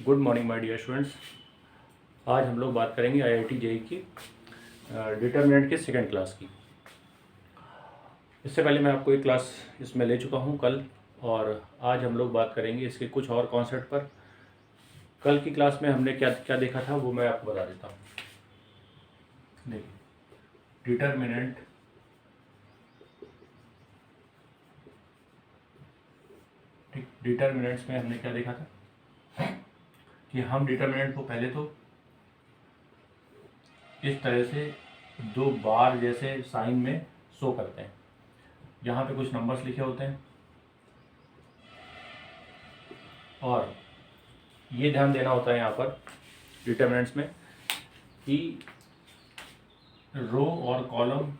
Good morning my dear students. आज हम लोग बात करेंगे आईआईटी जेईई की डिटर्मिनेंट के सेकंड क्लास की। इससे पहले मैं आपको एक क्लास इसमें ले चुका हूं कल, और आज हम लोग बात करेंगे इसके कुछ और कॉन्सेप्ट पर। कल की क्लास में हमने क्या क्या देखा था वो मैं आपको बता देता हूँ। देखिए, डिटर्मिनेंट डिटर्मिनेंट्स में हमने क्या देखा था कि हम डिटर्मिनेंट को पहले तो इस तरह से दो बार जैसे साइन में शो करते हैं। यहाँ पे कुछ नंबर्स लिखे होते हैं, और ये ध्यान देना होता है यहाँ पर डिटर्मिनेंट्स में कि रो और कॉलम,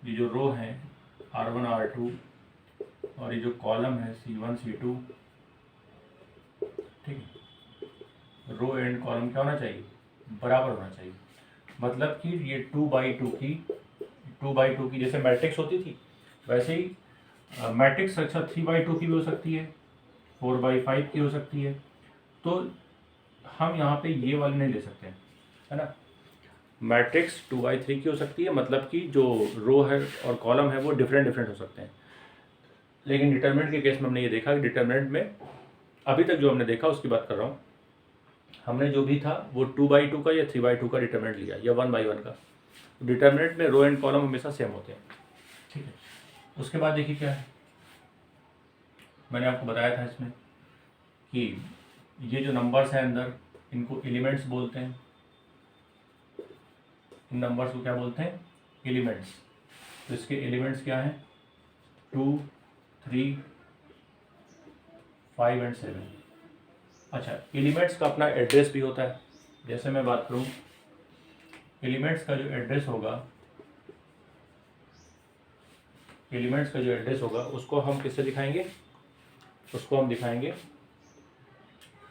ये जो रो हैं R1 R2 और ये जो कॉलम है C1 C2, ठीक है, रो एंड कॉलम क्या होना चाहिए, बराबर होना चाहिए। मतलब कि ये 2 by 2 की जैसे मैट्रिक्स होती थी, वैसे ही मैट्रिक्स अच्छा 3 by 2 की भी हो सकती है, 4 by 5 की हो सकती है। तो हम यहाँ पे ये वाले नहीं ले सकते हैं, है ना। मैट्रिक्स 2 by 3 की हो सकती है, मतलब कि जो रो है और कॉलम है वो डिफरेंट हो सकते हैं। लेकिन डिटर्मिनेंट के केस में हमने ये देखा कि डिटर्मिनेंट में अभी तक जो हमने देखा उसकी बात कर रहा हूँ, हमने जो भी था वो 2 by 2 का या 3 by 2 का डिटर्मिनेंट लिया या 1 by 1 का। डिटर्मिनेंट में रो एंड कॉलम हमेशा सेम होते हैं, ठीक है। उसके बाद देखिए क्या है, मैंने आपको बताया था इसमें कि ये जो नंबर्स हैं अंदर, इनको एलिमेंट्स बोलते हैं। इन नंबर्स को क्या बोलते हैं, एलिमेंट्स। तो इसके एलिमेंट्स क्या हैं, 2 3 5 एंड 7। अच्छा, एलिमेंट्स का अपना एड्रेस भी होता है। जैसे मैं बात करूं, एलिमेंट्स का जो एड्रेस होगा उसको हम किससे दिखाएंगे, उसको हम दिखाएंगे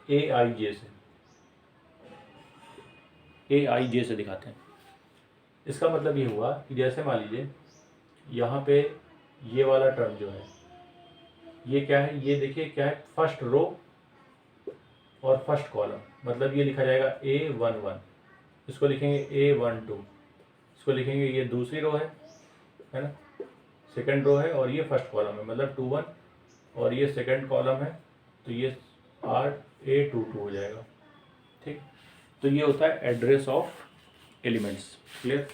AIJ से दिखाते हैं। इसका मतलब ये हुआ कि जैसे मान लीजिए यहाँ पे ये वाला टर्म जो है ये क्या है, ये देखिए क्या है, फर्स्ट रो और फर्स्ट कॉलम, मतलब ये लिखा जाएगा A11, इसको लिखेंगे A12, इसको लिखेंगे ये दूसरी रो है ना, सेकंड रो है, और ये फर्स्ट कॉलम है मतलब 21, और ये सेकंड कॉलम है तो ये A22 हो जाएगा, ठीक। तो ये होता है एड्रेस ऑफ एलिमेंट्स, क्लियर।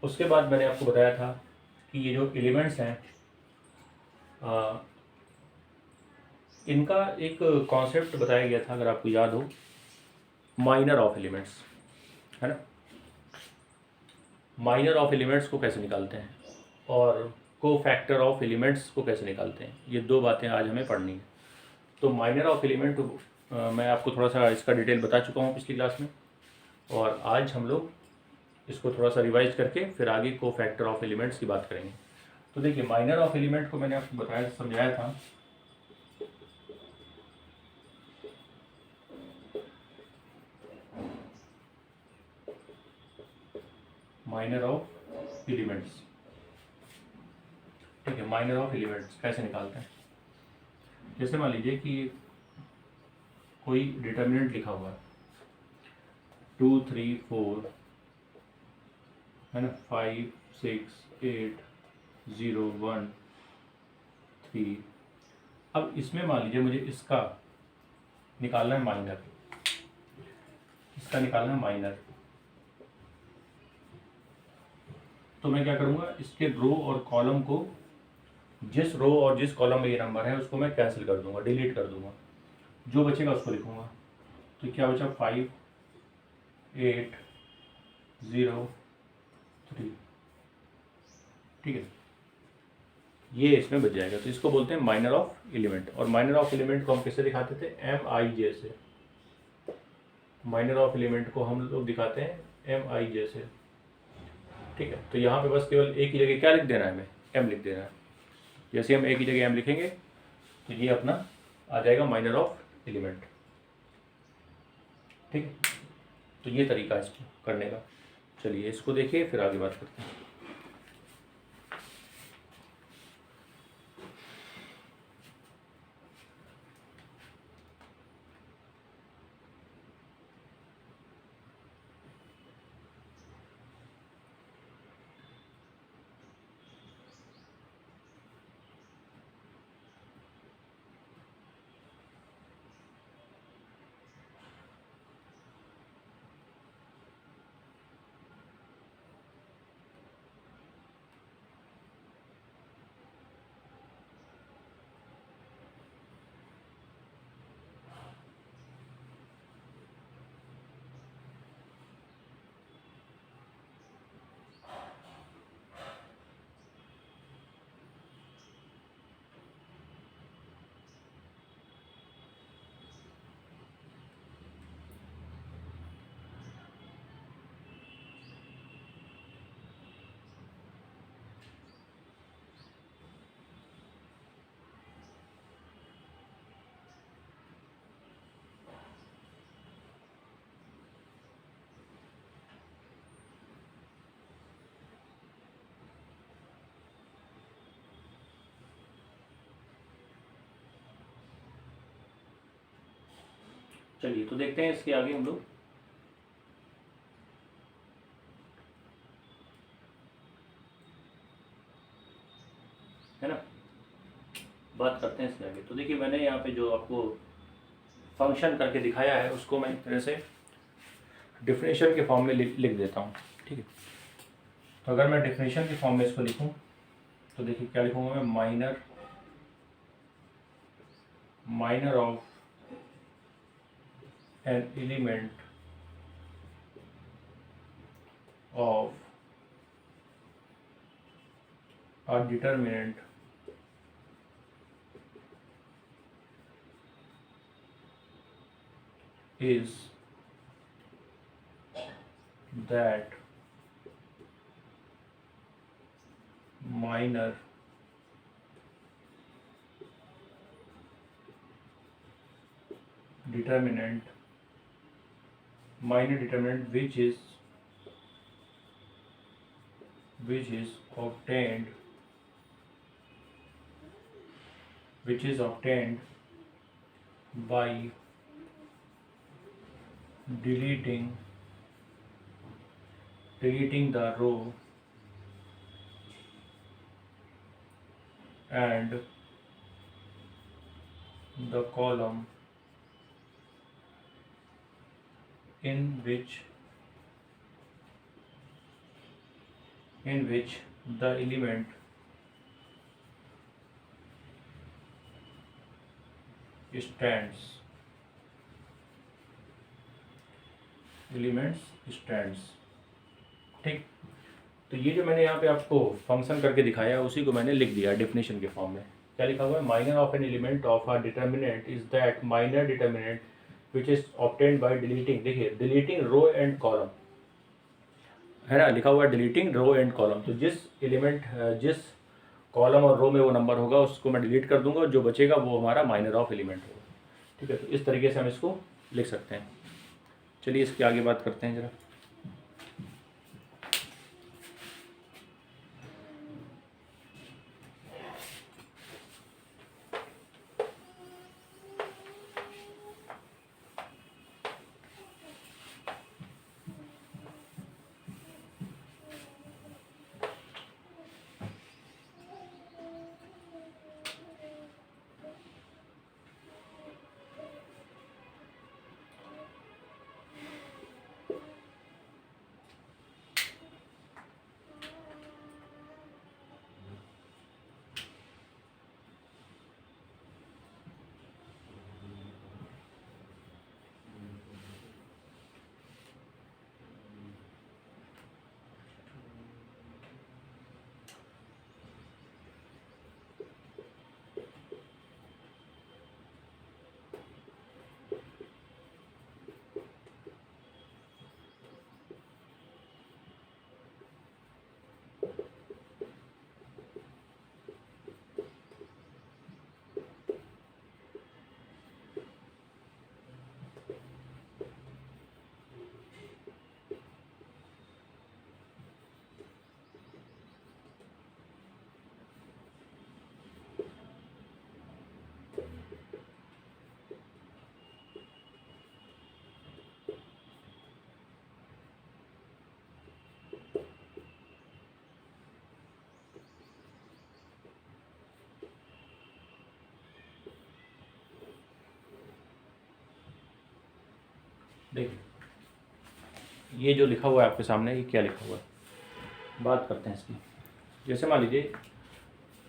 उसके बाद मैंने आपको बताया था कि ये जो एलिमेंट्स हैं इनका एक कॉन्सेप्ट बताया गया था, अगर आपको याद हो, माइनर ऑफ एलिमेंट्स, है ना। माइनर ऑफ एलिमेंट्स को कैसे निकालते हैं और को फैक्टर ऑफ एलिमेंट्स को कैसे निकालते हैं, ये दो बातें आज हमें पढ़नी है। तो माइनर ऑफ एलिमेंट मैं आपको थोड़ा सा इसका डिटेल बता चुका हूँ पिछली क्लास में, और आज हम लोग इसको थोड़ा सा रिवाइज करके फिर आगे को फैक्टर ऑफ एलिमेंट्स की बात करेंगे। तो देखिए, माइनर ऑफ एलिमेंट को मैंने आपको बताया, समझाया था माइनर ऑफ एलिमेंट्स, ठीक है। माइनर ऑफ एलिमेंट्स कैसे निकालते हैं, जैसे मान लीजिए कि कोई डिटर्मिनेंट लिखा हुआ है 2 3 4, है ना, 5 6 8 0 1 3। अब इसमें मान लीजिए मुझे इसका निकालना है माइनर, इसका निकालना है माइनर। तो मैं क्या करूँगा, इसके रो और कॉलम को, जिस रो और जिस कॉलम में ये नंबर है उसको मैं कैंसिल कर दूंगा, डिलीट कर दूंगा, जो बचेगा उसको लिखूंगा। तो क्या बचा, 5 8 0 3, ठीक है, ये इसमें बच जाएगा। तो इसको बोलते हैं माइनर ऑफ एलिमेंट। और माइनर ऑफ एलिमेंट को हम किससे दिखाते थे, MIJ से। माइनर ऑफ एलिमेंट को हम लोग दिखाते हैं MIJ से, ठीक है। तो यहाँ पे बस केवल एक ही जगह क्या लिख देना है, हमें M लिख देना है। जैसे हम एक ही जगह M लिखेंगे तो ये अपना आ जाएगा माइनर ऑफ एलिमेंट, ठीक है। तो ये तरीका है इसको करने का। चलिए इसको देखिए, फिर आगे बात करते हैं। चलिए तो देखते हैं इसके आगे हम लोग। है ना, बात करते हैं इसके आगे। तो देखिए मैंने यहाँ पे जो आपको फंक्शन करके दिखाया है उसको मैं एक तरह से डिफिनेशन के फॉर्म में लिख देता हूँ। ठीक है, तो अगर मैं डिफिनेशन के फॉर्म में इसको लिखूँ तो देखिए क्या लिखूँगा मैं, minor of an element of a determinant is that minor determinant which is obtained by deleting the row and the column in which the element stands। ठीक, तो ये जो मैंने यहाँ पे आपको फंक्शन करके दिखाया उसी को मैंने लिख दिया डेफिनेशन के फॉर्म में। क्या लिखा हुआ है, minor of an element of a determinant is that minor determinant which is obtained by deleting, देखिए डिलीटिंग रो एंड कॉलम, है ना, लिखा हुआ है डिलीटिंग रो एंड कॉलम। तो जिस कॉलम और रो में वो नंबर होगा उसको मैं डिलीट कर दूंगा, जो बचेगा वो हमारा माइनर ऑफ एलिमेंट होगा। ठीक है, तो इस तरीके से हम इसको लिख सकते हैं। चलिए इसकी आगे बात करते हैं जरा। देखिए ये जो लिखा हुआ है आपके सामने, ये क्या लिखा हुआ है, बात करते हैं इसकी। जैसे मान लीजिए,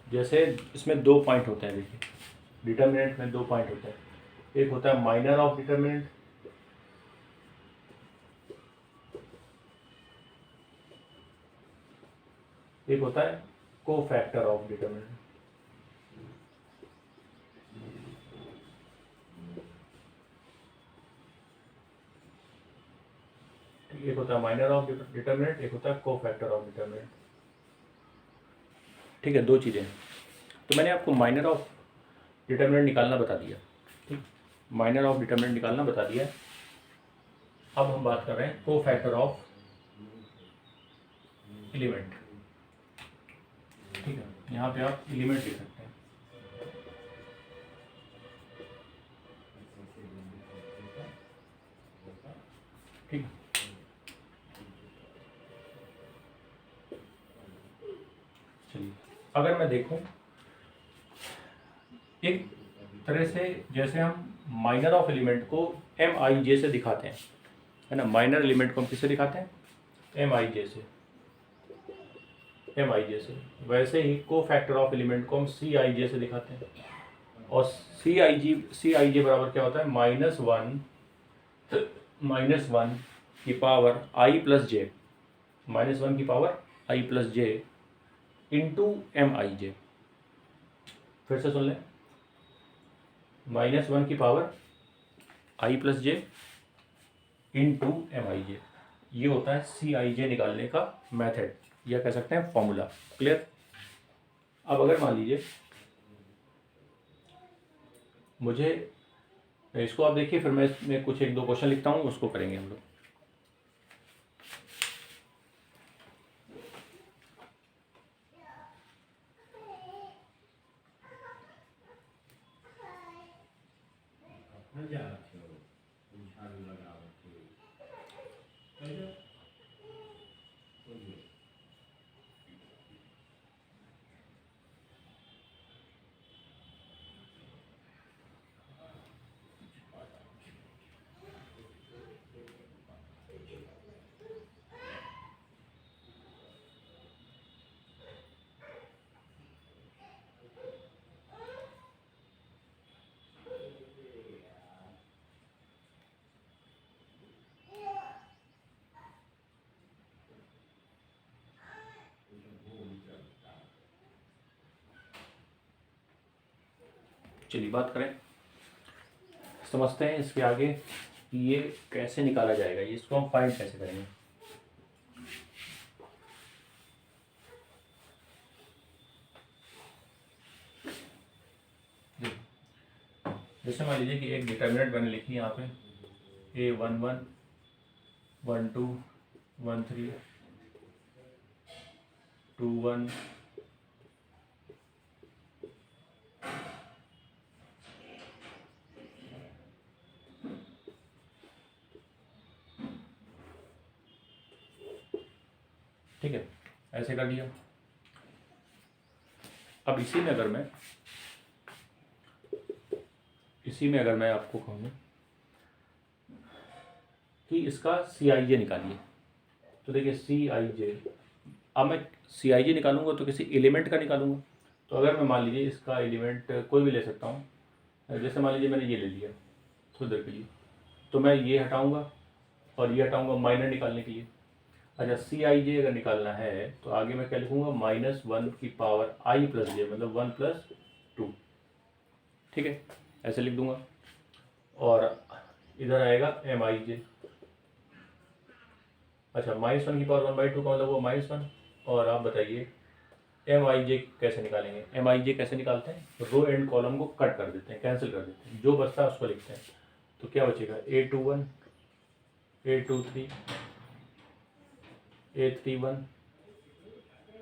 जैसे इसमें 2 पॉइंट होते हैं, देखिए डिटर्मिनेंट में 2 पॉइंट होते हैं। एक होता है माइनर ऑफ डिटर्मिनेंट, एक होता है कोफैक्टर ऑफ डिटर्मिनेंट। एक होता है माइनर ऑफ डिटर्मिनेंट, एक होता है कोफैक्टर ऑफ डिटर्मिनेंट। ठीक है, 2 चीज़ें। तो मैंने आपको माइनर ऑफ डिटर्मिनेंट निकालना बता दिया। ठीक, माइनर ऑफ डिटर्मिनेंट निकालना बता दिया। अब हम बात कर रहे हैं कोफैक्टर ऑफ एलिमेंट। ठीक है, यहाँ पे आप एलिमेंट लिख सकते हैं। अगर मैं देखूं एक तरह से, जैसे हम माइनर ऑफ एलिमेंट को MIJ से दिखाते हैं, है ना, माइनर एलिमेंट को हम किससे दिखाते हैं, MIJ से, वैसे ही को फैक्टर ऑफ एलिमेंट को हम CIJ से दिखाते हैं। और CIJ बराबर क्या होता है, -1 की पावर I प्लस जे, -1 की power I plus J into MIJ। फिर से सुन लें, -1 की power I plus J into MIJ, ये होता है CIJ निकालने का मेथड, या कह सकते हैं फॉर्मूला। क्लियर। अब अगर मान लीजिए मुझे, इसको आप देखिए, फिर मैं कुछ 1-2 क्वेश्चन लिखता हूँ, उसको करेंगे हम लोग। चलिए बात करें, समझते हैं इसके आगे कि ये कैसे निकाला जाएगा, ये इसको हम फाइंड कैसे करेंगे। जैसे मान लीजिए कि एक डिटर्मिनेंट मैंने लिखी यहाँ पे A11 12 13 21 ठीक है, ऐसे कर दिया। अब इसी में अगर मैं आपको कहूँ कि इसका CIJ निकालिए, तो देखिए CIJ, अब मैं CIJ निकालूंगा तो किसी एलिमेंट का निकालूंगा। तो अगर मैं मान लीजिए इसका एलिमेंट कोई भी ले सकता हूँ, जैसे मान लीजिए मैंने ये ले लिया थोड़ी देर के लिए, तो मैं ये हटाऊंगा और ये हटाऊंगा माइनर निकालने के लिए। अच्छा, CIJ अगर निकालना है तो आगे मैं क्या लिखूंगा, -1 की पावर I प्लस जे, मतलब 1 + 2, ठीक है, ऐसे लिख दूंगा। और इधर आएगा MIJ। अच्छा, -1 की पावर 1/2 का मतलब वो -1। और आप बताइए MIJ कैसे निकालेंगे। MIJ कैसे निकालते हैं, रो एंड कॉलम को कट कर देते हैं, कैंसिल कर देते हैं, जो बचता है उसको लिखते हैं। तो क्या बचेगा, A21 A23 A31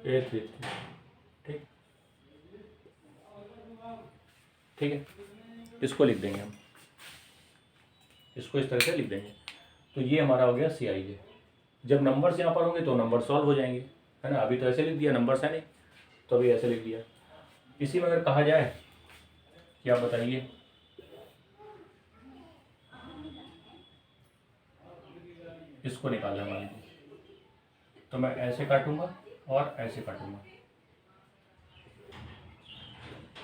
A33, ठीक, ठीक है, इसको लिख देंगे हम, इसको इस तरह से लिख देंगे। तो ये हमारा हो गया CIJ। जब नंबर्स यहाँ पर होंगे तो नंबर सॉल्व हो जाएंगे, है ना। अभी तो ऐसे लिख दिया, नंबर्स है नहीं, तो अभी ऐसे लिख दिया। इसी में अगर कहा जाए कि आप बताइए इसको निकालना, मान लीजिए, तो मैं ऐसे काटूंगा और ऐसे काटूंगा।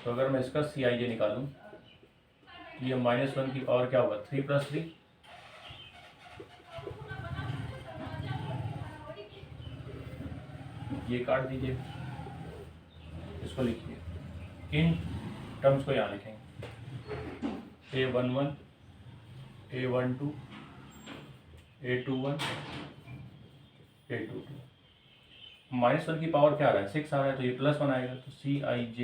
तो अगर मैं इसका CIJ निकालूं तो ये -1 की पावर क्या होगा, 3 + 3, ये काट दीजिए, इसको लिखिए, इन टर्म्स को यहाँ लिखेंगे, A11 A12 A21 A22। -1 की पावर क्या आ रहा है, 6 आ रहा है, तो ये +1 आएगा। तो CIJ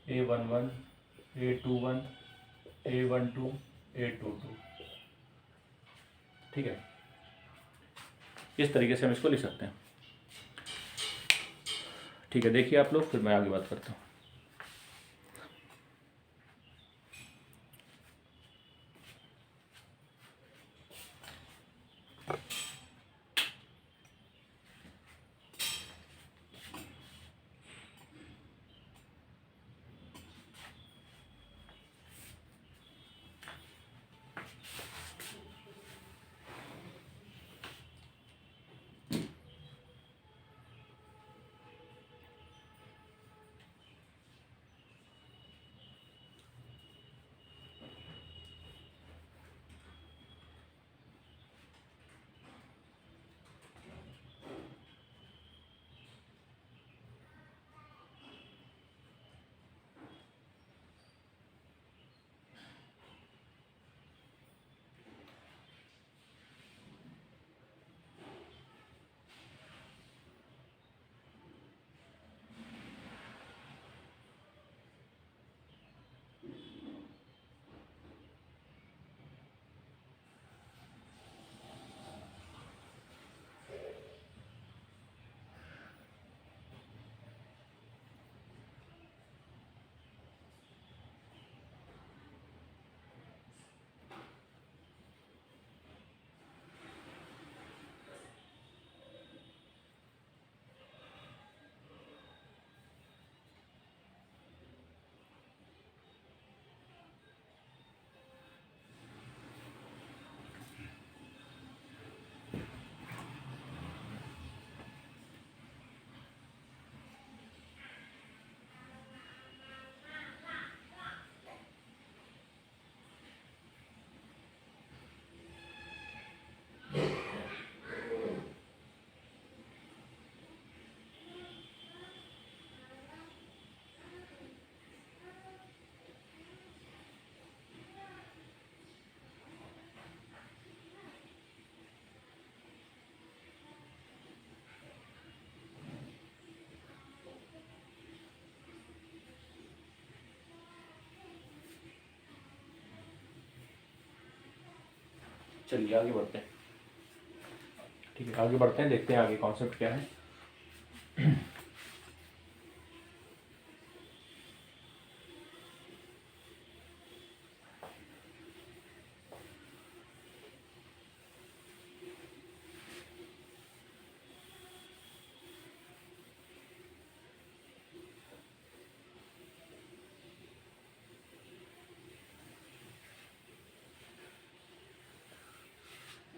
A11 A21 A12 A22, ठीक है, इस तरीके से हम इसको लिख सकते हैं। ठीक है, देखिए आप लोग, फिर मैं आगे बात करता हूँ। चलिए आगे बढ़ते हैं। ठीक है, आगे बढ़ते हैं, देखते हैं आगे कॉन्सेप्ट क्या है।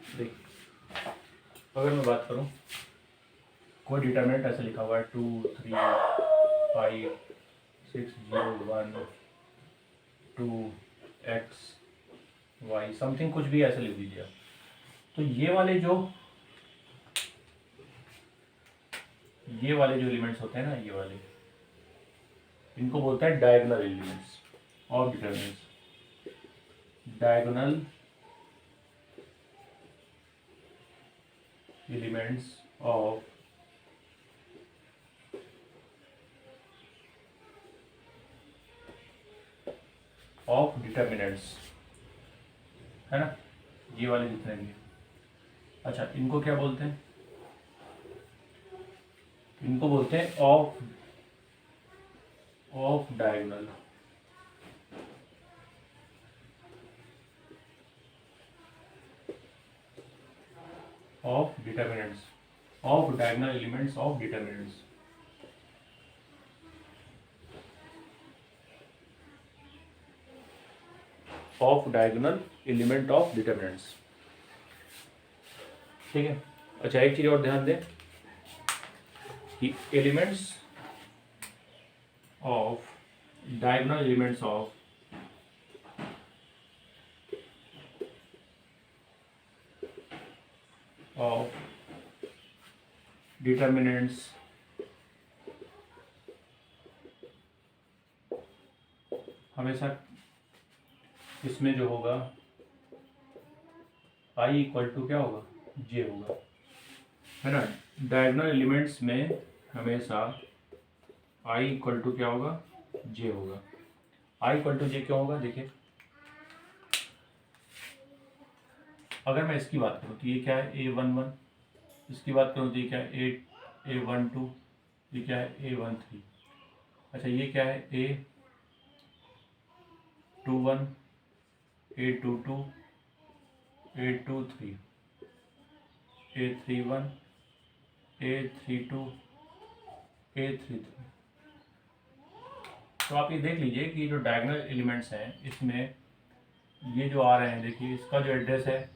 देख, अगर मैं बात करूं, कोई डिटर्मिनेंट ऐसे लिखा हुआ है 2 3 5 6 0 1 2 x y समथिंग, कुछ भी ऐसे लिख दीजिए आप। तो ये वाले जो एलिमेंट्स होते हैं ना, ये वाले, इनको बोलते हैं diagonal elements of determinants. Diagonal elements of determinants, है ना, ये वाले जितने भी। अच्छा, इनको क्या बोलते हैं? इनको बोलते हैं of diagonal of determinants, of diagonal elements of determinants. Of diagonal element of determinants, ठीक है। अच्छा, एक चीज और ध्यान दें कि elements of diagonal elements of determinants हमेशा इसमें जो होगा i इक्वल टू क्या होगा, j होगा, है ना। डायगोनल एलिमेंट्स में हमेशा i इक्वल टू क्या होगा, j होगा। i इक्वल टू j क्यों होगा? देखिए, अगर मैं इसकी बात करूँ तो ये क्या है, a11, इसकी बात करूँ तो ये क्या है, a12, ये क्या है, a13। अच्छा, ये क्या है, a21, a22, a23, a31, a32, a33। तो आप ये देख लीजिए कि जो डायगोनल एलिमेंट्स हैं इसमें ये जो आ रहे हैं, देखिए इसका जो एड्रेस है,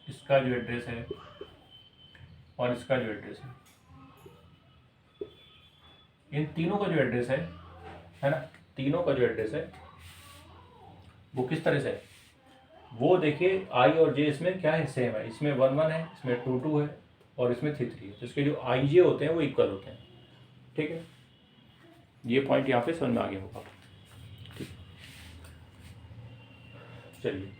इसका जो एड्रेस है और इसका जो एड्रेस है, इन तीनों का जो एड्रेस है ना, तीनों का जो एड्रेस है वो किस तरह से है, वो देखिए आई और जे इसमें क्या है, सेम है। इसमें 1 1 है, इसमें 2 2 है और इसमें 3 3 है। तो इसके जो आई जे होते हैं वो इक्वल होते हैं, ठीक है। ये पॉइंट यहाँ पे समझ में आ गया होगा, ठीक। चलिए,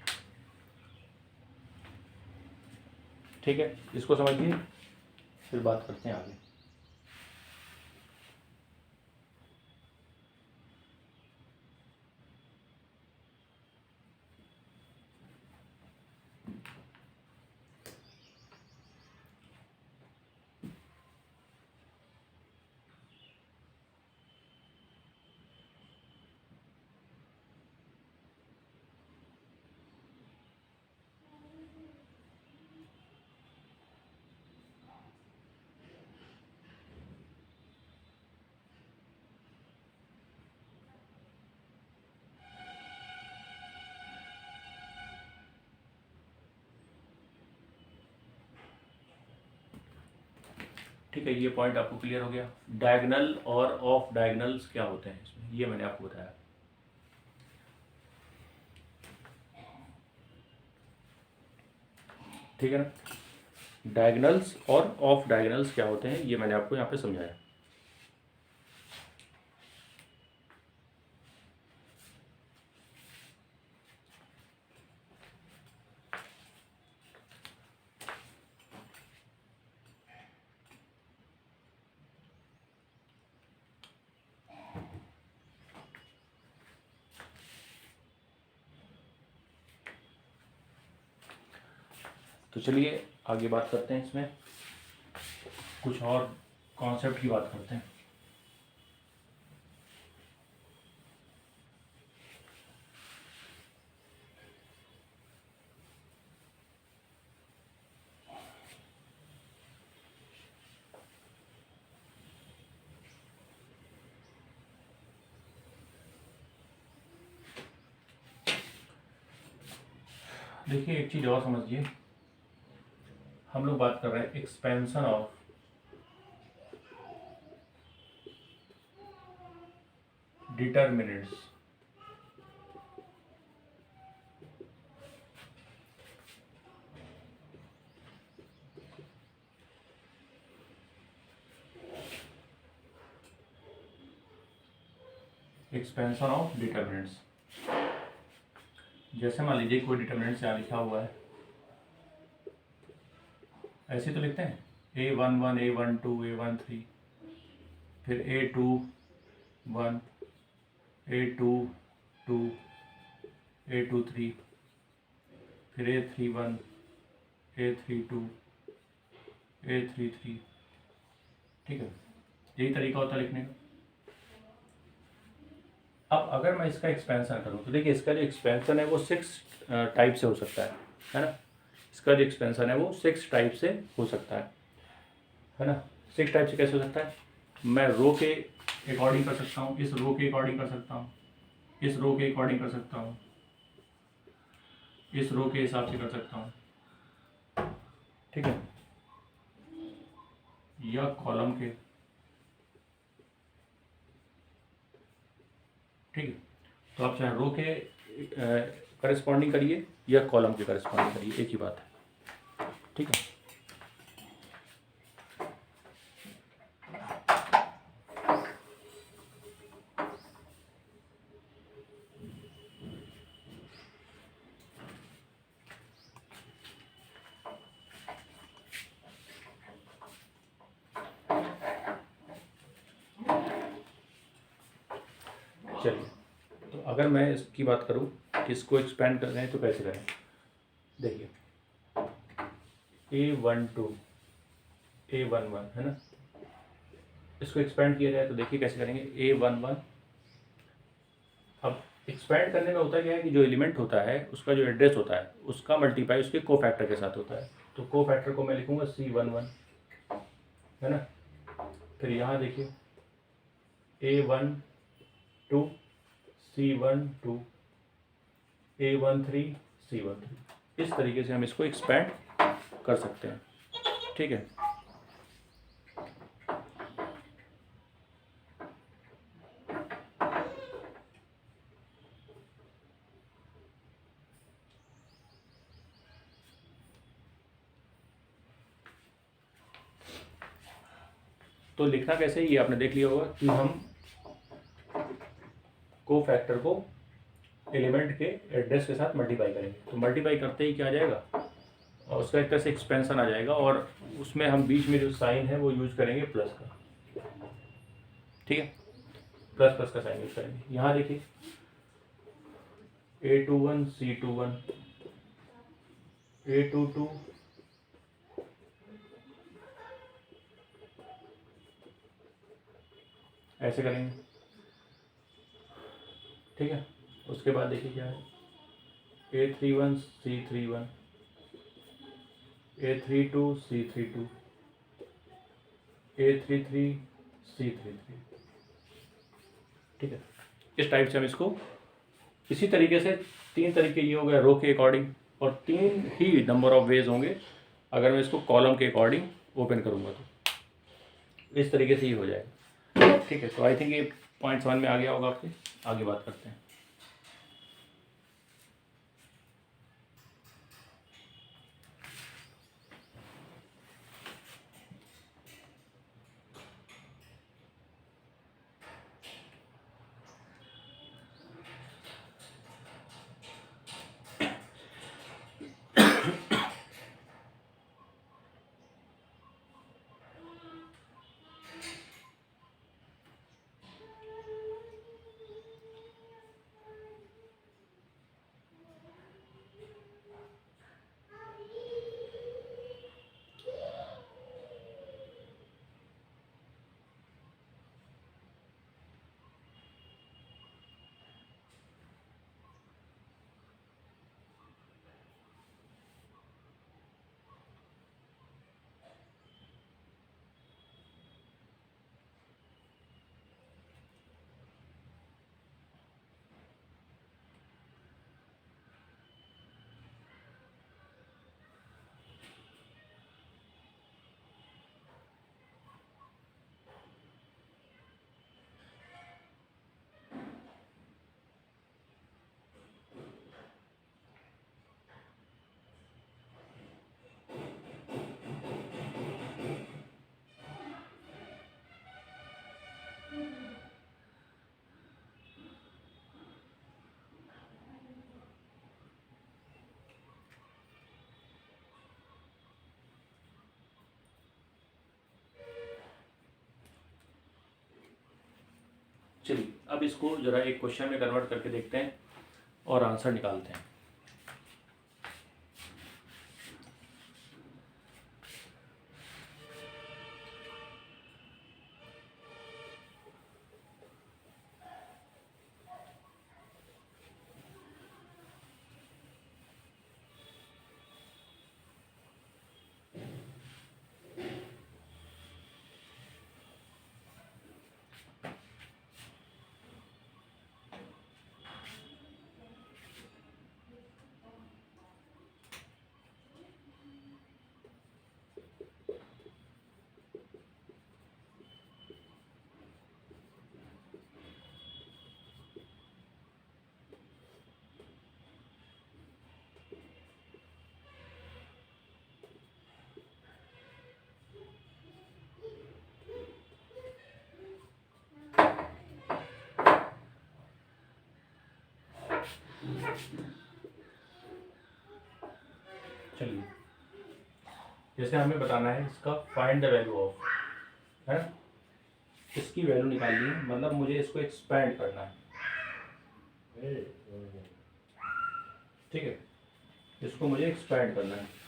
ठीक है, इसको समझिए, फिर बात करते हैं आगे। ठीक है, ये पॉइंट आपको क्लियर हो गया। डायगोनल और ऑफ डायगोनल्स क्या होते हैं इसमें, ये मैंने आपको बताया, ठीक है ना। डायगोनल्स और ऑफ डायगोनल्स क्या होते हैं ये मैंने आपको यहाँ पे समझाया। तो चलिए आगे बात करते हैं, इसमें कुछ और कॉन्सेप्ट की बात करते हैं। देखिए एक चीज़ और समझिए, हम लोग बात कर रहे हैं expansion of determinants. Expansion of determinants, जैसे मान लीजिए कोई डिटर्मिनेंट्स यहाँ लिखा हुआ है, ऐसे तो लिखते हैं A11 A12 A13, फिर A21 A22 A23, फिर A31 A32 A33। ठीक है, यही तरीका होता है लिखने का। अब अगर मैं इसका एक्सपेंशन करूँ तो देखिए इसका जो एक्सपेंशन है वो 6 टाइप से हो सकता है ना। इसका जो एक्सपेंशन है वो 6 टाइप से हो सकता है ना। 6 टाइप से कैसे हो सकता है? मैं रो के अकॉर्डिंग कर सकता हूँ, इस रो के अकॉर्डिंग कर सकता हूँ, इस रो के अकॉर्डिंग कर सकता हूँ, इस रो के हिसाब से कर सकता हूँ, ठीक है, या कॉलम के, ठीक है। तो आप चाहे रो के करस्पॉन्डिंग करिए या कॉलम के करस्पॉन्डिंग करिए, एक ही बात है, ठीक है। चलिए, तो अगर मैं इसकी बात करूं कि इसको एक्सपेंड कर रहे हैं तो कैसे करें? देखिए A12 A11 है ना, इसको एक्सपेंड किया जाए तो देखिए कैसे करेंगे। A11, अब एक्सपेंड करने में होता क्या है कि जो एलिमेंट होता है उसका जो एड्रेस होता है उसका मल्टीप्लाई उसके कोफैक्टर के साथ होता है। तो कोफैक्टर को मैं लिखूंगा C11, है ना। फिर यहाँ देखिए A12 C12 A13 C13, इस तरीके से हम इसको एक्सपेंड कर सकते हैं, ठीक है। तो लिखना कैसे, ये आपने देख लिया होगा कि हम कोफैक्टर को एलिमेंट के एड्रेस के साथ मल्टीप्लाई करेंगे। तो मल्टीप्लाई करते ही क्या आ जाएगा, और उसका एक तरह से एक्सपेंशन आ जाएगा, और उसमें हम बीच में जो साइन है वो यूज करेंगे प्लस का, ठीक है, प्लस प्लस का साइन यूज करेंगे। यहाँ देखिए A21 C21 A22 ऐसे करेंगे, ठीक है। उसके बाद देखिए क्या है A31 C31 A32 C32 A33 C33, ठीक है। इस टाइप से हम इसको इसी तरीके से 3 तरीके ये हो गए रो के अकॉर्डिंग, और 3 ही नंबर ऑफ वेज होंगे अगर मैं इसको कॉलम के अकॉर्डिंग ओपन करूँगा तो इस तरीके से ही हो जाएगा, ठीक है। तो आई थिंक ये पॉइंट समझ में आ गया होगा आपके। आगे बात करते हैं। चलिए अब इसको ज़रा एक क्वेश्चन में कन्वर्ट करके देखते हैं और आंसर निकालते हैं। चलिए जैसे हमें बताना है इसका फाइंड द वैल्यू ऑफ, है ना, इसकी वैल्यू निकालनी है, मतलब मुझे इसको एक्सपेंड करना है, ठीक है, इसको मुझे एक्सपेंड करना है।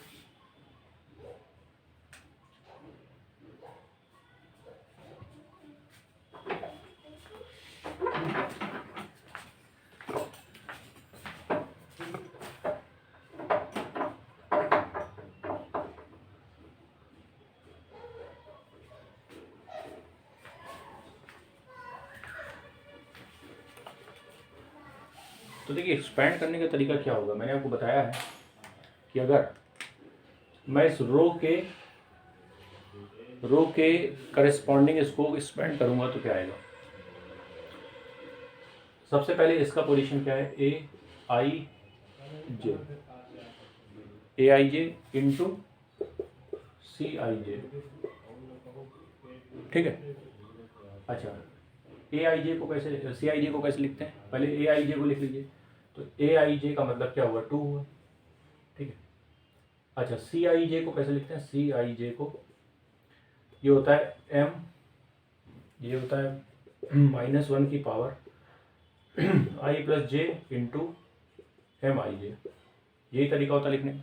तो देखिए एक्सपेंड करने का तरीका क्या होगा, मैंने आपको बताया है कि अगर मैं इस रो के करस्पॉन्डिंग इसको एक्सपेंड करूंगा तो क्या आएगा। सबसे पहले इसका पोजीशन क्या है, ए आई जे इंटू सी आई जे, ठीक है। अच्छा ए आई जे को कैसे, सी आई जे को कैसे लिखते हैं, पहले ए आई जे को लिख लीजिए। तो ए आई जे का मतलब क्या हुआ, 2 हुआ, ठीक है। अच्छा सी आई जे को कैसे लिखते हैं, सी आई जे को ये होता है एम, ये होता है -1 की पावर आई प्लस जे इंटू एम आई जे, यही तरीका होता है लिखने का।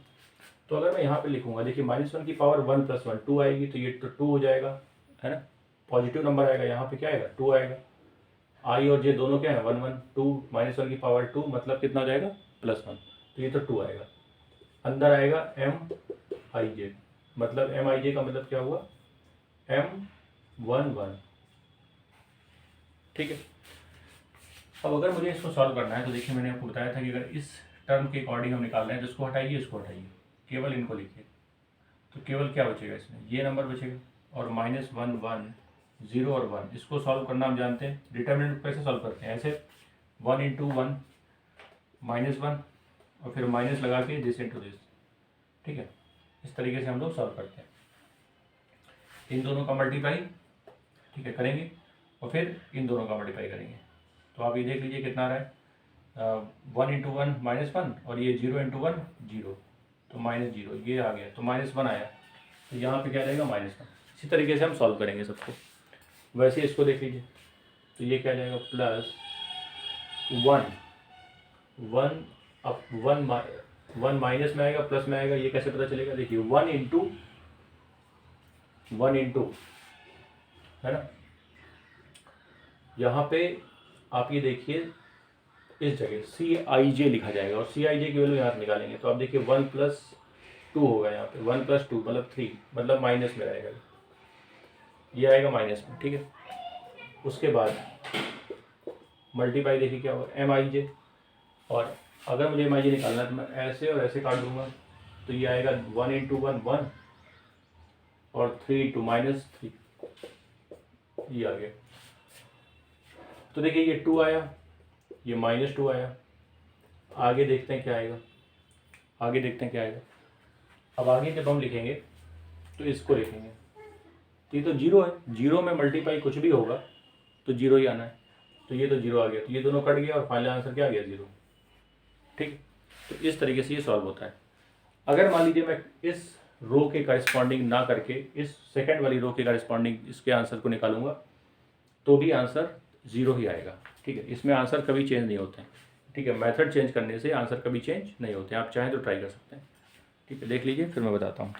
तो अगर मैं यहाँ पे लिखूंगा, देखिए -1 की पावर 1 + 1 2 आएगी, तो ये तो 2 हो जाएगा, है ना, पॉजिटिव नंबर आएगा, यहाँ पे क्या आएगा 2 आएगा। आई और जे दोनों क्या है 1 1, 2 -1 की पावर 2 मतलब कितना हो जाएगा +1, तो ये तो 2 आएगा। अंदर आएगा एम आई जे, मतलब एम आई जे का मतलब क्या हुआ M11, ठीक है। अब अगर मुझे इसको सॉल्व करना है तो देखिए मैंने आपको बताया था कि अगर इस टर्म के अकॉर्डिंग हम निकाल रहे हैं तो इसको हटाइए, इसको हटाइए, केवल इनको लिखिए, तो केवल क्या बचेगा इसमें, ये नंबर बचेगा और -1 1 0 और 1, इसको सॉल्व करना हम जानते हैं। डिटर्मिनेंट कैसे सॉल्व करते हैं, ऐसे 1 × 1 -1 और फिर माइनस लगा के दिस इंटू दिस, ठीक है, इस तरीके से हम लोग सॉल्व करते हैं। इन दोनों का मल्टीप्लाई, ठीक है, करेंगे और फिर इन दोनों का मल्टीप्लाई करेंगे। तो आप ये देख लीजिए कितना आ रहा है, 1 × 1 -1 और ये 0 × 1 0, तो -0 ये आ गया, तो -1 आया, तो यहाँ पे क्या रहेगा -1। इसी तरीके से हम सॉल्व करेंगे सबको। वैसे इसको देख लीजिए, तो ये क्या जाएगा +1 1 माइनस में आएगा प्लस में आएगा, ये कैसे पता चलेगा, देखिए 1 × है ना, यहाँ पे आप ये देखिए इस जगह सी आई जे लिखा जाएगा और सी आई जे की वैल्यू यहाँ से निकालेंगे, तो आप देखिए 1 + 2 होगा, यहाँ पे 1 + 2 मतलब 3, मतलब माइनस में रहेगा, ये आएगा माइनस में, ठीक है। उसके बाद मल्टीप्लाई देखिए क्या होगा एम आई जे, और अगर मुझे एम आई जे निकालना है तो मैं ऐसे और ऐसे काट दूंगा, तो ये आएगा 1 × 1 1 और 3 × -3, ये आ गया। तो देखिए ये 2 आया, ये -2 आया, आगे देखते हैं क्या आएगा, आगे देखते हैं क्या आएगा। अब आगे जब हम लिखेंगे तो इसको लिखेंगे, तो ये तो 0 है, 0 में मल्टीप्लाई कुछ भी होगा तो 0 ही आना है, तो ये तो 0 आ गया, तो ये दोनों कट गया और फाइनल आंसर क्या आ गया 0, ठीक। तो इस तरीके से ये सॉल्व होता है। अगर मान लीजिए मैं इस रो के करस्पॉन्डिंग ना करके इस सेकंड वाली रो के करस्पॉन्डिंग इसके आंसर को निकालूंगा तो भी आंसर ज़ीरो ही आएगा। ठीक है, इसमें आंसर कभी चेंज नहीं होते हैं। ठीक है, मेथड चेंज करने से आंसर कभी चेंज नहीं होते हैं। आप चाहें तो ट्राई कर सकते हैं। ठीक है, देख लीजिए, फिर मैं बताता हूँ।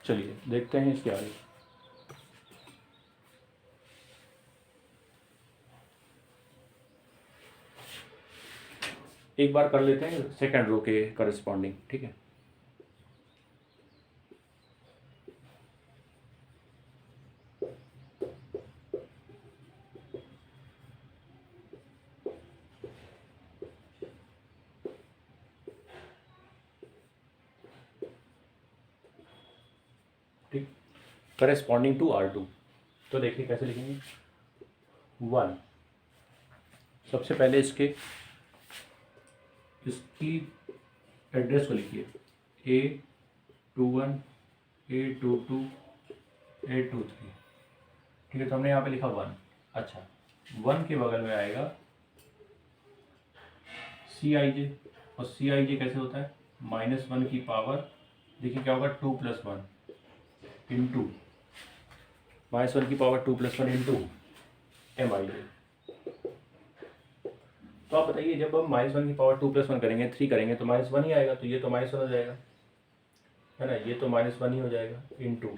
चलिए देखते हैं इसके आगे। एक बार कर लेते हैं सेकंड रो के करस्पॉन्डिंग। ठीक है, ठीक, करस्पॉन्डिंग टू R2। तो देखिए कैसे लिखेंगे। 1, सबसे पहले इसकी एड्रेस को लिखिए। A21 A22 A23। ठीक है, तो हमने यहाँ पे लिखा 1। अच्छा, 1 के बगल में आएगा Cij, और Cij कैसे होता है, -1 की पावर, देखिए क्या होगा, 2 + 1 इंटू -1 की पावर 2 + 1 इंटू Mij। तो आप बताइए, जब हम -1 की पावर 2 + 1 करेंगे, 3 करेंगे तो -1 ही आएगा, तो ये तो -1 हो जाएगा, है ना, ये तो -1 ही हो जाएगा इंटू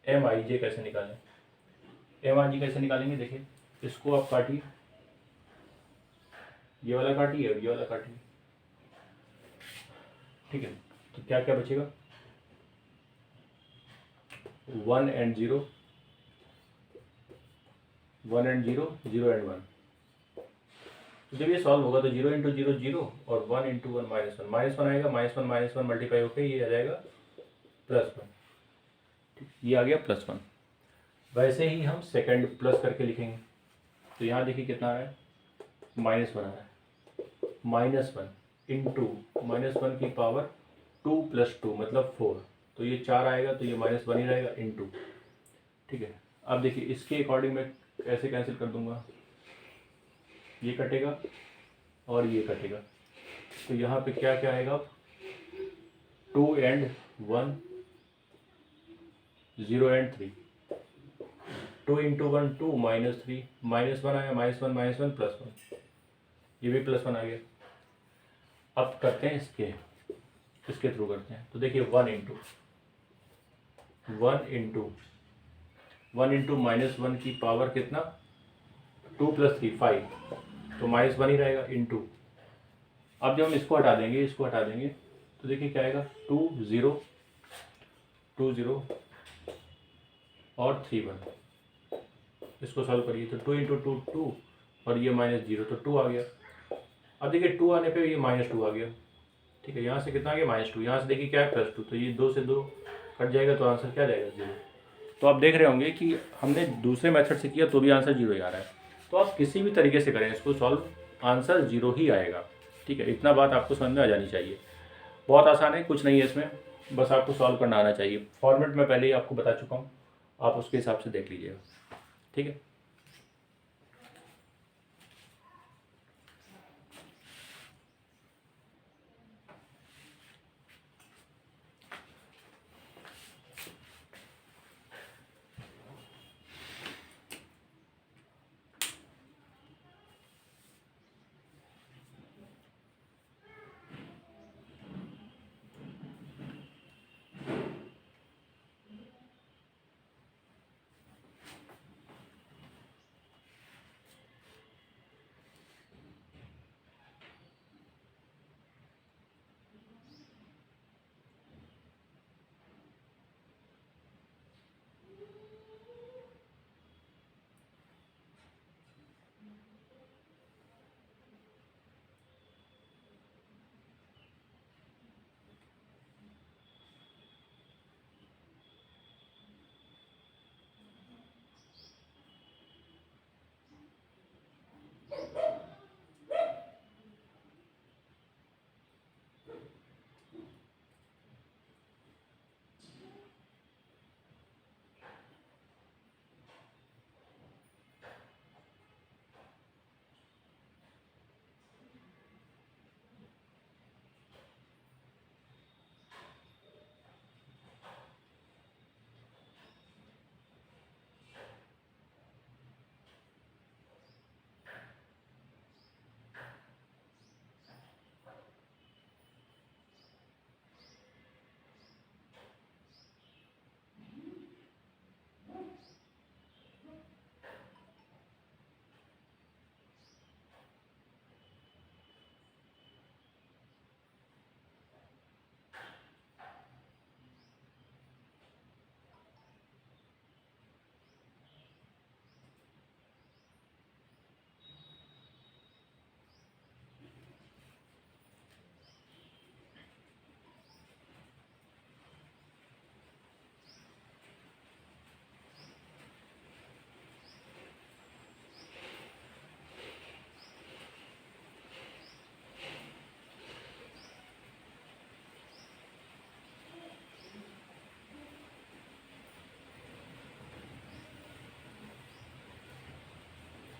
Mij कैसे निकालें। Mij कैसे निकालेंगे, देखिए इसको आप काटिए, ये वाला काटिए और ये वाला काटिए। ठीक है, तो क्या क्या बचेगा, 1 and 0, 1 and 0, 0 and 1। तो जब ये सॉल्व होगा तो 0 × 0 0 और 1 × 1 -1 आएगा, -1 मल्टीप्लाई होकर ये आ जाएगा +1। ये आ गया +1। वैसे ही हम सेकंड प्लस करके लिखेंगे, तो यहाँ देखिए कितना आ रहा है, -1 आ रहा है, -1 इंटू -1 की पावर 2 + 2 मतलब 4, तो ये 4 आएगा, तो ये -1 ही रहेगा इंटू। ठीक है, अब देखिए इसके अकॉर्डिंग मैं कैसे कैंसिल कर दूंगा, ये कटेगा और ये कटेगा, तो यहाँ पे क्या क्या आएगा, 2 and 1, 0 and 3, 2 × 1 2 -3, -1 आया, -1 +1, ये भी +1 आ गया। अब करते हैं इसके थ्रू करते हैं, तो देखिए 1 × -1 की पावर कितना, 2 + 3 5, तो -1 ही रहेगा इंटू। अब जब हम इसको हटा देंगे तो देखिए क्या आएगा, 2 0 2 0 और 3 1। इसको सॉल्व करिए, तो 2 × 2 2 और ये -0, तो 2 आ गया। अब देखिए 2 आने पे ये -2 आ गया। ठीक है, यहाँ से कितना आ गया, -2, यहाँ से देखिए क्या है, +2, तो ये 2 से 2 कट जाएगा, तो आंसर क्या जाएगा, 0। तो आप देख रहे होंगे कि हमने दूसरे मेथड से किया तो भी आंसर 0 ही आ रहा है। तो आप किसी भी तरीके से करें इसको सॉल्व, आंसर 0 ही आएगा। ठीक है, इतना बात आपको समझ में आ जानी चाहिए। बहुत आसान है, कुछ नहीं है इसमें। बस आपको सॉल्व करना आना चाहिए। फॉर्मेट मैं पहले ही आपको बता चुका हूँ, आप उसके हिसाब से देख लीजिएगा। ठीक है।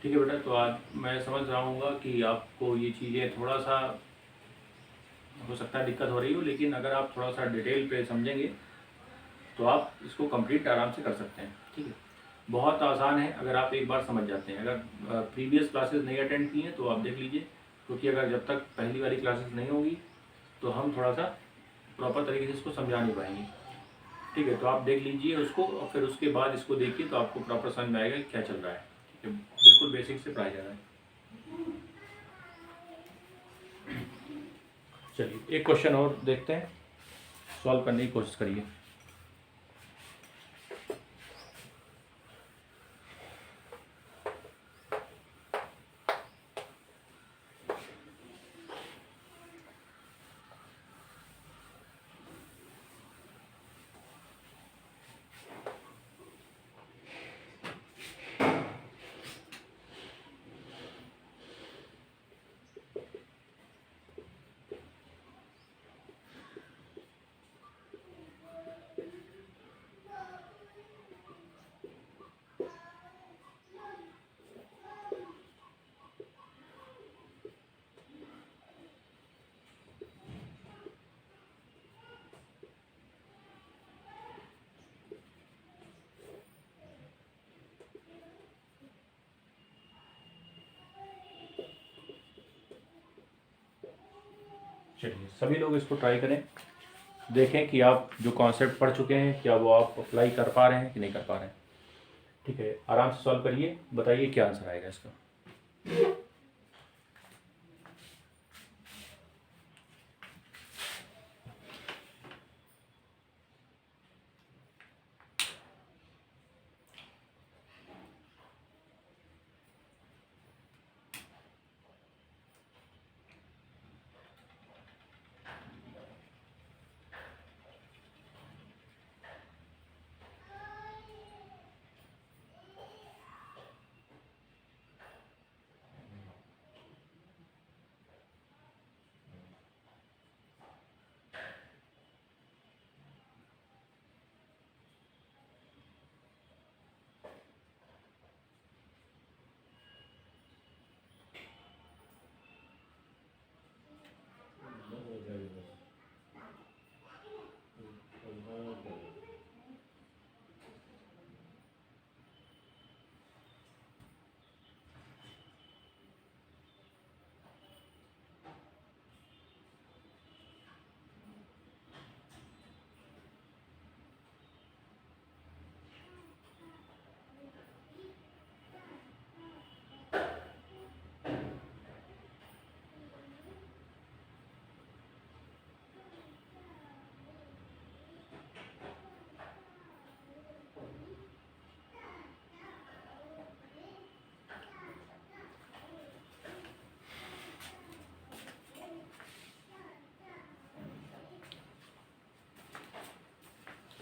ठीक है बेटा, तो आज मैं समझ रहा हूँ कि आपको ये चीज़ें थोड़ा सा हो सकता है दिक्कत हो रही हो, लेकिन अगर आप थोड़ा सा डिटेल पे समझेंगे तो आप इसको कंप्लीट आराम से कर सकते हैं। ठीक है, बहुत आसान है अगर आप एक बार समझ जाते हैं। अगर प्रीवियस क्लासेस नहीं अटेंड की हैं तो आप देख लीजिए, क्योंकि अगर जब तक पहली वाली क्लासेस नहीं होगी तो हम थोड़ा सा प्रॉपर तरीके से इसको समझा नहीं पाएंगे। ठीक है, तो आप देख लीजिए उसको और फिर उसके बाद इसको देखिए तो आपको प्रॉपर समझ में आएगा कि क्या चल रहा है। ठीक है, बिल्कुल बेसिक से पढ़ाया जा रहा है। चलिए एक क्वेश्चन और देखते हैं, सॉल्व करने की कोशिश करिए। चलिए सभी लोग इसको ट्राई करें, देखें कि आप जो कॉन्सेप्ट पढ़ चुके हैं क्या वो आप अप्लाई कर पा रहे हैं कि नहीं कर पा रहे हैं। ठीक है, आराम से सॉल्व करिए, बताइए क्या आंसर आएगा इसका।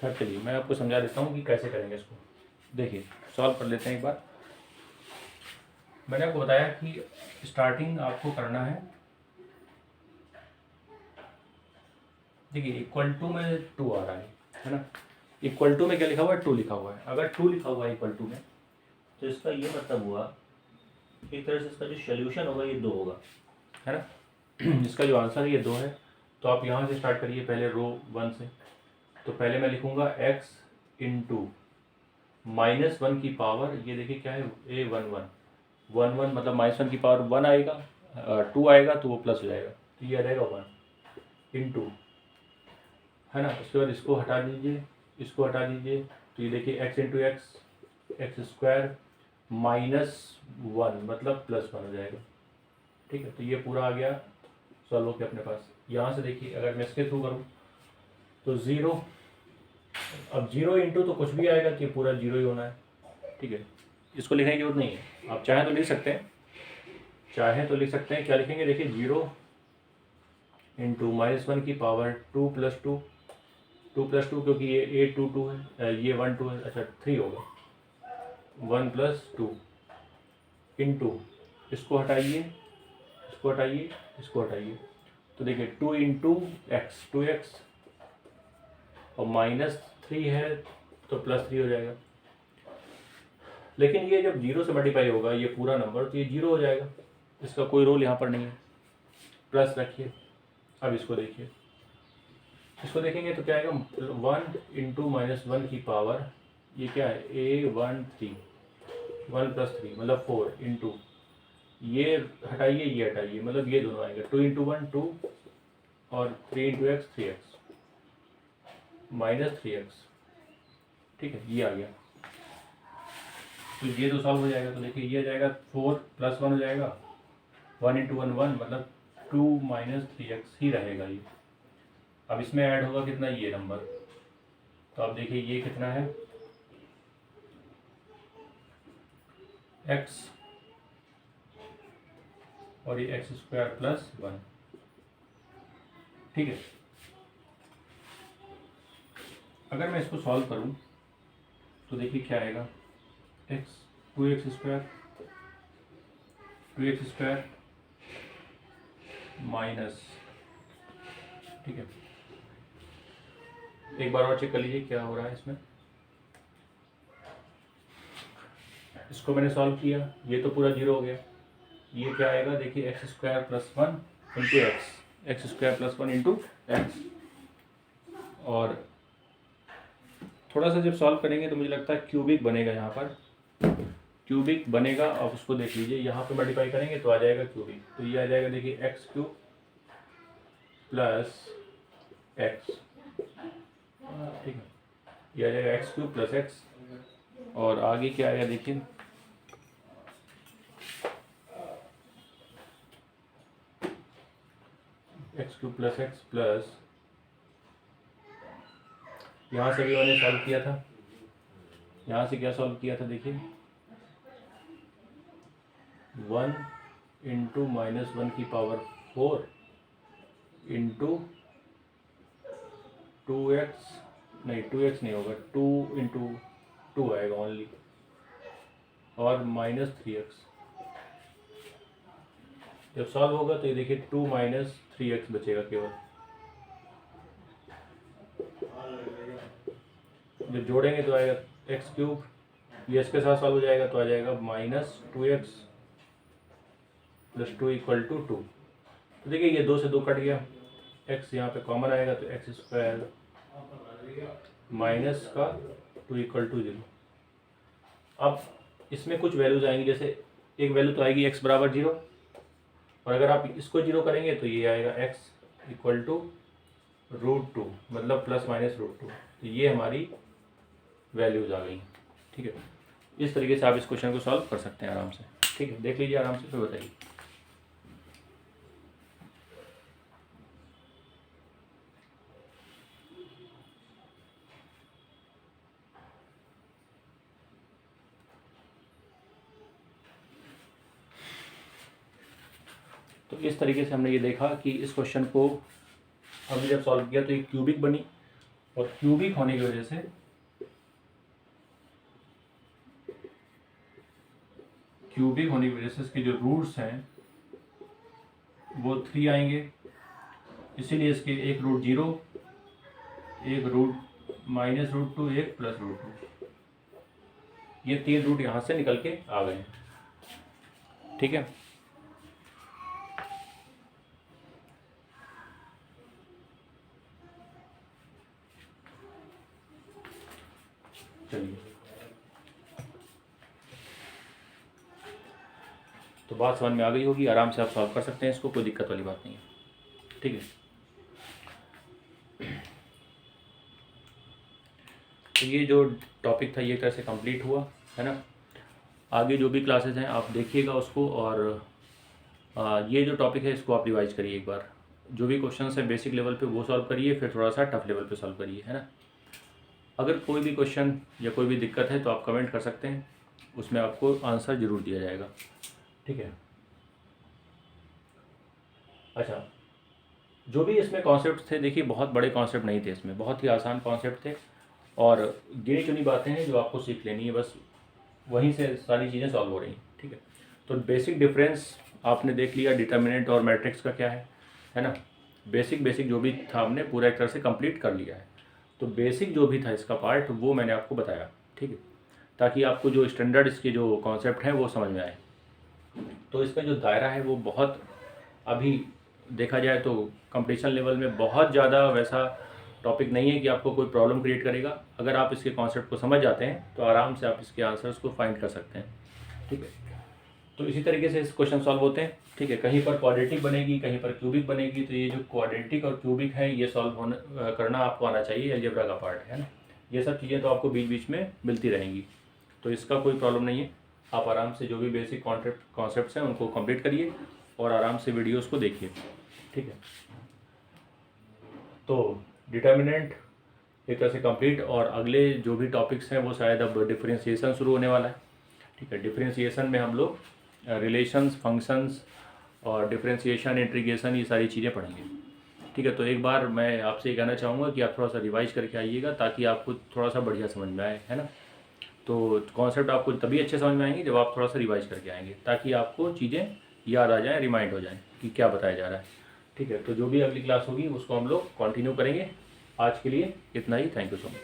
खैर चलिए मैं आपको समझा देता हूँ कि कैसे करेंगे इसको। देखिए सॉल्व कर लेते हैं एक बार। मैंने आपको बताया कि स्टार्टिंग आपको करना है, देखिए इक्वल टू में 2 आ रहा है ना। इक्वल टू में क्या लिखा हुआ है, 2 लिखा हुआ है। अगर 2 लिखा हुआ है इक्वल टू में, तो इसका ये मतलब हुआ एक तरह से इसका जो सोल्यूशन होगा ये 2 होगा, है ना। इसका जो आंसर है ये 2 है। तो आप यहाँ से स्टार्ट करिए, पहले रो 1 से। तो पहले मैं लिखूँगा x इंटू -1 की पावर, ये देखिए क्या है, a11 मतलब -1 की पावर 1 आएगा, 2 आएगा तो वो प्लस हो जाएगा, तो ये रहेगा 1 इंटू, है ना। उसके बाद इसको हटा दीजिए, इसको हटा दीजिए, तो ये देखिए x इंटू एक्स स्क्वायर -1 मतलब +1 हो जाएगा, ठीक है। तो ये पूरा आ गया सॉल्व हो गया अपने पास। यहाँ से देखिए अगर मैं इसके थ्रू करूँ तो 0, अब 0 इंटू तो कुछ भी आएगा कि पूरा 0 ही होना है, ठीक है। इसको लिखने की जरूरत नहीं है, आप चाहें तो लिख सकते हैं, चाहें तो लिख सकते हैं। क्या लिखेंगे, देखिए 0 इंटू -1 की पावर 2 + 2, 2 + 2 क्योंकि ये a22 है, ये 1 2 है, अच्छा 3 होगा, 1 + 2 इंटू, इसको हटाइए, इसको हटाइए, इसको हटाइए, तो देखिए 2 इंटू एक्स, 2x, और -3 है तो +3 हो जाएगा। लेकिन ये जब 0 से मल्टीप्लाई होगा ये पूरा नंबर, तो ये 0 हो जाएगा, इसका कोई रोल यहाँ पर नहीं है। प्लस रखिए। अब इसको देखिए, इसको देखेंगे तो क्या आएगा, 1 इंटू -1 की पावर, ये क्या है, a13, 1 + 3 मतलब 4 इंटू, ये हटाइए, ये हटाइए, मतलब ये दोनों आएंगे, 2 इंटू 1 2, और 3 इंटू एक्स 3x -3x, ठीक है, ये आ गया। तो ये तो सॉल्व हो जाएगा, तो देखिए ये आ जाएगा 4 + 1 हो जाएगा, 1 इंटू 1 1 मतलब 2 - 3x ही रहेगा ये। अब इसमें ऐड होगा कितना, ये नंबर, तो आप देखिए ये कितना है, x और ये x² + 1, ठीक है। अगर मैं इसको सॉल्व करूं तो देखिए क्या आएगा, x 2x² माइनस, ठीक है। एक बार और चेक कर लीजिए क्या हो रहा है इसमें। इसको मैंने सॉल्व किया, ये तो पूरा 0 हो गया, ये क्या आएगा, देखिए x² + 1 into x² + 1 into x. और थोड़ा सा जब सॉल्व करेंगे तो मुझे लगता है क्यूबिक बनेगा, यहाँ पर क्यूबिक बनेगा। आप उसको देख लीजिए, यहाँ पे मल्टीप्लाई करेंगे तो आ जाएगा क्यूबिक, तो ये आ जाएगा देखिए x³ + x, ठीक है, ये आ जाएगा x³ + x। और आगे क्या आएगा देखिए, x³ + x प्लस, यहाँ से भी मैंने सॉल्व किया था, यहाँ से क्या सॉल्व किया था, देखिए 1 इंटू -1 की पावर 4 इंटू 2x, नहीं 2x नहीं होगा, 2 इंटू 2 आएगा ओनली, और -3x। जब सॉल्व होगा तो ये देखिए 2 - 3x बचेगा केवल। जब जोड़ेंगे तो आएगा x³, ये इसके साथ सॉल्व हो जाएगा तो आ जाएगा -2x + 2 = 2। तो देखिए ये 2 से 2 कट गया, x यहाँ पे कॉमन आएगा तो x² माइनस का 2 = 0। अब इसमें कुछ वैल्यूज आएंगी, जैसे एक वैल्यू तो आएगी x = 0, और अगर आप इसको 0 करेंगे तो ये आएगा x = √2 मतलब ±√2। तो ये हमारी वैल्यूज आ गई, ठीक है। इस तरीके से आप इस क्वेश्चन को सॉल्व कर सकते हैं आराम से, ठीक है। देख लीजिए आराम से, फिर बताइए। तो इस तरीके से हमने ये देखा कि इस क्वेश्चन को हमने जब सॉल्व किया तो ये क्यूबिक बनी, और क्यूबिक होने की वजह से इसके जो रूट्स हैं वो 3 आएंगे, इसीलिए इसके एक रूट 0, एक रूट -√2, एक +√2, ये 3 रूट यहाँ से निकल के आ गए। ठीक है, चलिए तो बात समझ में आ गई होगी, आराम से आप सॉल्व कर सकते हैं इसको, कोई दिक्कत वाली बात नहीं है। ठीक है, तो ये जो टॉपिक था ये तरह से कंप्लीट हुआ है ना। आगे जो भी क्लासेस हैं आप देखिएगा उसको, और ये जो टॉपिक है इसको आप रिवाइज करिए एक बार, जो भी क्वेश्चंस हैं बेसिक लेवल पे वो सॉल्व करिए, फिर थोड़ा सा टफ लेवल पे सॉल्व करिए, है ना। अगर कोई भी क्वेश्चन या कोई भी दिक्कत है तो आप कमेंट कर सकते हैं, उसमें आपको आंसर ज़रूर दिया जाएगा। ठीक है, अच्छा, जो भी इसमें कॉन्सेप्ट थे, देखिए बहुत बड़े कॉन्सेप्ट नहीं थे इसमें, बहुत ही आसान कॉन्सेप्ट थे, और गिनी चुनी बातें हैं जो आपको सीख लेनी है, बस वहीं से सारी चीज़ें सॉल्व हो रही हैं। ठीक है, तो बेसिक डिफरेंस आपने देख लिया, डिटर्मिनेंट और मैट्रिक्स का क्या है ना। बेसिक जो भी था हमने पूरा एक तरह से कंप्लीट कर लिया है। तो बेसिक जो भी था इसका पार्ट वो मैंने आपको बताया। ठीक है, ताकि आपको जो स्टैंडर्ड इसके जो कॉन्सेप्ट हैं वो समझ में आए। तो इसका जो दायरा है वो बहुत, अभी देखा जाए तो कंपटीशन लेवल में बहुत ज़्यादा वैसा टॉपिक नहीं है कि आपको कोई प्रॉब्लम क्रिएट करेगा। अगर आप इसके कॉन्सेप्ट को समझ जाते हैं तो आराम से आप इसके आंसर्स को फाइंड कर सकते हैं। ठीक है, तो इसी तरीके से इस क्वेश्चन सॉल्व होते हैं। ठीक है, कहीं पर क्वाड्रेटिक बनेगी, कहीं पर क्यूबिक बनेगी, तो ये जो क्वाड्रेटिक और क्यूबिक है ये सॉल्व होना करना आपको आना चाहिए, अलजेब्रा का पार्ट है ना। ये सब चीज़ें तो आपको बीच बीच में मिलती रहेंगी, तो इसका कोई प्रॉब्लम नहीं है। आप आराम से जो भी बेसिक कॉन्सेप्ट्स हैं उनको कंप्लीट करिए और आराम से वीडियोस को देखिए। ठीक है, तो डिटर्मिनेंट एक तरह से कंप्लीट, और अगले जो भी टॉपिक्स हैं वो शायद अब डिफरेंशिएशन शुरू होने वाला है। ठीक है, डिफरेंशिएशन में हम लोग रिलेशंस, फंक्शंस और डिफरेंशिएशन, इंटीग्रेशन, ये सारी चीज़ें पढ़ेंगे। ठीक है, तो एक बार मैं आपसे ये कहना चाहूँगा कि आप थोड़ा सा रिवाइज करके आइएगा ताकि आपको थोड़ा सा बढ़िया समझ में आए, है ना। तो कॉन्सेप्ट आपको तभी अच्छे समझ में आएंगे जब आप थोड़ा सा रिवाइज करके आएंगे, ताकि आपको चीज़ें याद आ जाएँ, रिमाइंड हो जाएँ कि क्या बताया जा रहा है। ठीक है, तो जो भी अगली क्लास होगी उसको हम लोग कंटिन्यू करेंगे। आज के लिए इतना ही, थैंक यू सो मच।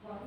ठीक।